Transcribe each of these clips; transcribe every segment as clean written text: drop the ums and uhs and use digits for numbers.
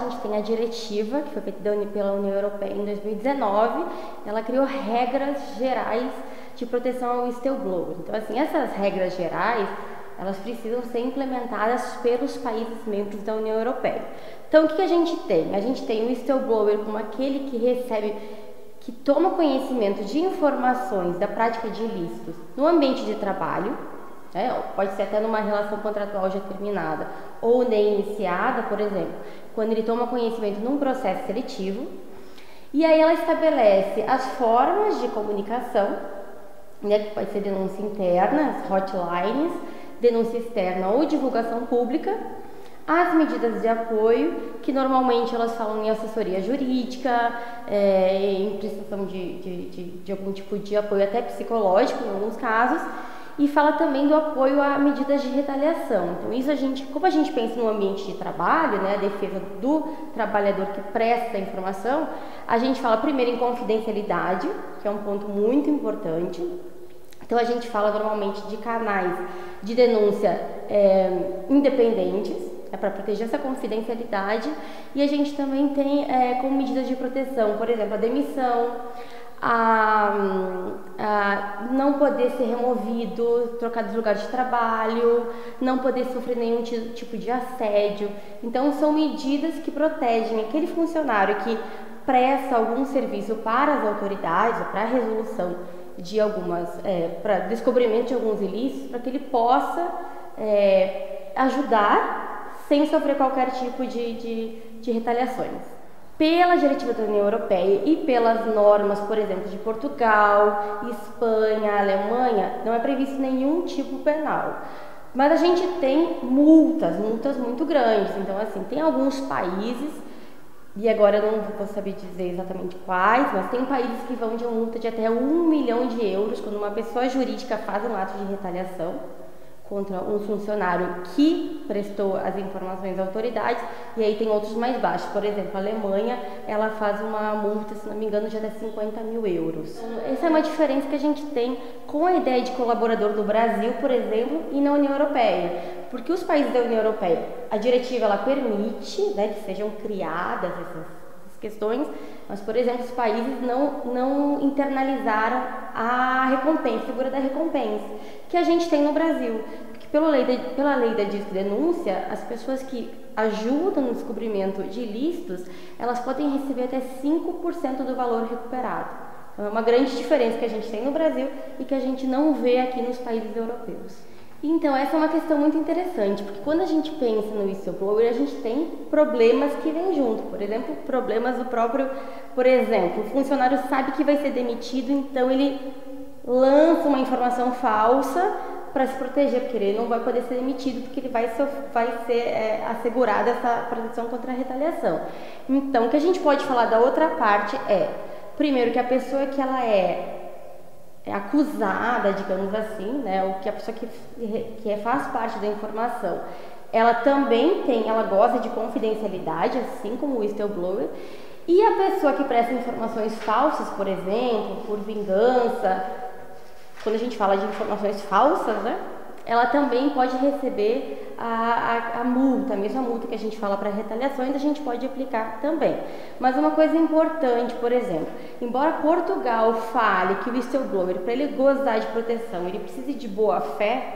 gente tem a diretiva, que foi feita pela União Europeia em 2019, ela criou regras gerais de proteção ao whistleblower. Então, assim, essas regras gerais, elas precisam ser implementadas pelos países membros da União Europeia. Então, o que a gente tem? A gente tem o whistleblower como aquele que recebe, que toma conhecimento de informações da prática de ilícitos no ambiente de trabalho, pode ser até numa relação contratual já terminada ou nem iniciada, por exemplo, quando ele toma conhecimento num processo seletivo, e aí ela estabelece as formas de comunicação, que pode ser denúncia interna, as hotlines, denúncia externa ou divulgação pública, as medidas de apoio, que normalmente elas falam em assessoria jurídica, em prestação de algum tipo de apoio até psicológico em alguns casos, e fala também do apoio a medidas de retaliação. Então isso como a gente pensa no ambiente de trabalho, a defesa do trabalhador que presta a informação, a gente fala primeiro em confidencialidade, que é um ponto muito importante. Então a gente fala normalmente de canais de denúncia independentes, para proteger essa confidencialidade, e a gente também tem como medidas de proteção, por exemplo, a demissão, a não poder ser removido, trocado de lugar de trabalho, não poder sofrer nenhum tipo de assédio. Então são medidas que protegem aquele funcionário que presta algum serviço para as autoridades, para a resolução de para descobrimento de alguns ilícitos, para que ele possa ajudar sem sofrer qualquer tipo de retaliações. Pela diretiva da União Europeia e pelas normas, por exemplo, de Portugal, Espanha, Alemanha, não é previsto nenhum tipo penal. Mas a gente tem multas muito grandes. Então, assim, tem alguns países, e agora eu não vou saber dizer exatamente quais, mas tem países que vão de uma multa de até 1 milhão de euros quando uma pessoa jurídica faz um ato de retaliação contra um funcionário que prestou as informações às autoridades, e aí tem outros mais baixos. Por exemplo, a Alemanha, ela faz uma multa, se não me engano, de até 50 mil euros. Essa é uma diferença que a gente tem com a ideia de colaborador do Brasil, por exemplo, e na União Europeia. Porque os países da União Europeia, a diretiva ela permite que sejam criadas essas questões, mas, por exemplo, os países não internalizaram a recompensa, a figura da recompensa, que a gente tem no Brasil. Porque pela lei da denúncia, as pessoas que ajudam no descobrimento de ilícitos, elas podem receber até 5% do valor recuperado. Então, é uma grande diferença que a gente tem no Brasil e que a gente não vê aqui nos países europeus. Então, essa é uma questão muito interessante, porque quando a gente pensa no whistleblower, a gente tem problemas que vêm junto. Por exemplo, problemas do próprio, por exemplo, o funcionário sabe que vai ser demitido, então ele lança uma informação falsa para se proteger, porque ele não vai poder ser demitido, porque ele vai ser assegurada essa proteção contra a retaliação. Então, o que a gente pode falar da outra parte primeiro, que a pessoa que ela é acusada, digamos assim, ou que a pessoa que faz parte da informação, ela também ela goza de confidencialidade, assim como o whistleblower, e a pessoa que presta informações falsas, por exemplo, por vingança, quando a gente fala de informações falsas, ela também pode receber a multa, a mesma multa que a gente fala para retaliações, a gente pode aplicar também. Mas uma coisa importante, por exemplo, embora Portugal fale que o whistleblower, para ele gozar de proteção, ele precisa de boa fé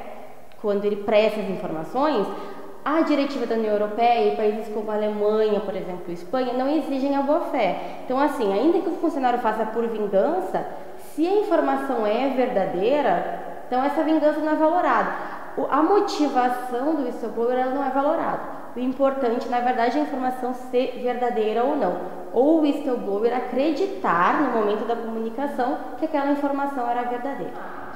quando ele presta as informações, a diretiva da União Europeia e países como a Alemanha, por exemplo, Espanha, não exigem a boa fé. Então, assim, ainda que o funcionário faça por vingança, se a informação é verdadeira, então essa vingança não é valorada. A motivação do whistleblower ela não é valorada. O importante, na verdade, é a informação ser verdadeira ou não. Ou o whistleblower acreditar no momento da comunicação que aquela informação era verdadeira.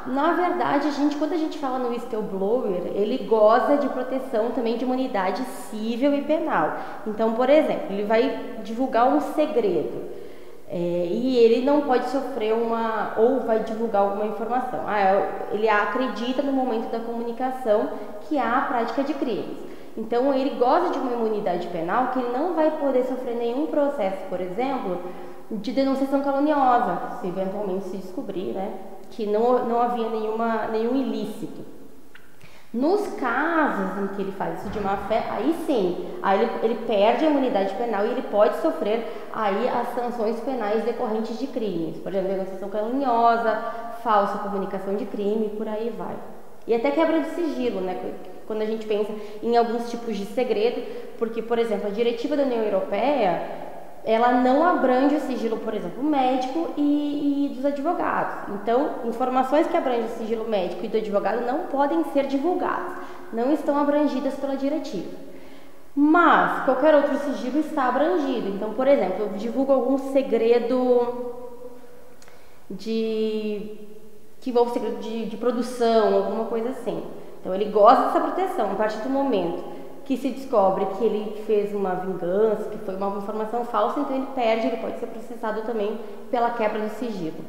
Na verdade, quando a gente fala no whistleblower, ele goza de proteção também de imunidade civil e penal. Então, por exemplo, ele vai divulgar um segredo. E ele não pode sofrer ou vai divulgar alguma informação. Ele acredita no momento da comunicação que há a prática de crimes. Então, ele goza de uma imunidade penal que ele não vai poder sofrer nenhum processo, por exemplo, de denunciação caluniosa, se eventualmente se descobrir, que não havia nenhum ilícito. Nos casos em que ele faz isso de má fé, aí sim, aí ele perde a imunidade penal e ele pode sofrer aí as sanções penais decorrentes de crimes, por exemplo, denunciação caluniosa, falsa comunicação de crime, por aí vai. E até quebra de sigilo, né? Quando a gente pensa em alguns tipos de segredo, porque, por exemplo, a diretiva da União Europeia, ela não abrange o sigilo, por exemplo, médico e dos advogados. Então, informações que abrangem o sigilo médico e do advogado não podem ser divulgadas, não estão abrangidas pela diretiva. Mas qualquer outro sigilo está abrangido. Então, por exemplo, eu divulgo algum segredo que envolve segredo de produção, alguma coisa assim. Então, ele gosta dessa proteção. A partir do momento que se descobre que ele fez uma vingança, que foi uma informação falsa, então ele perde, ele pode ser processado também pela quebra do sigilo.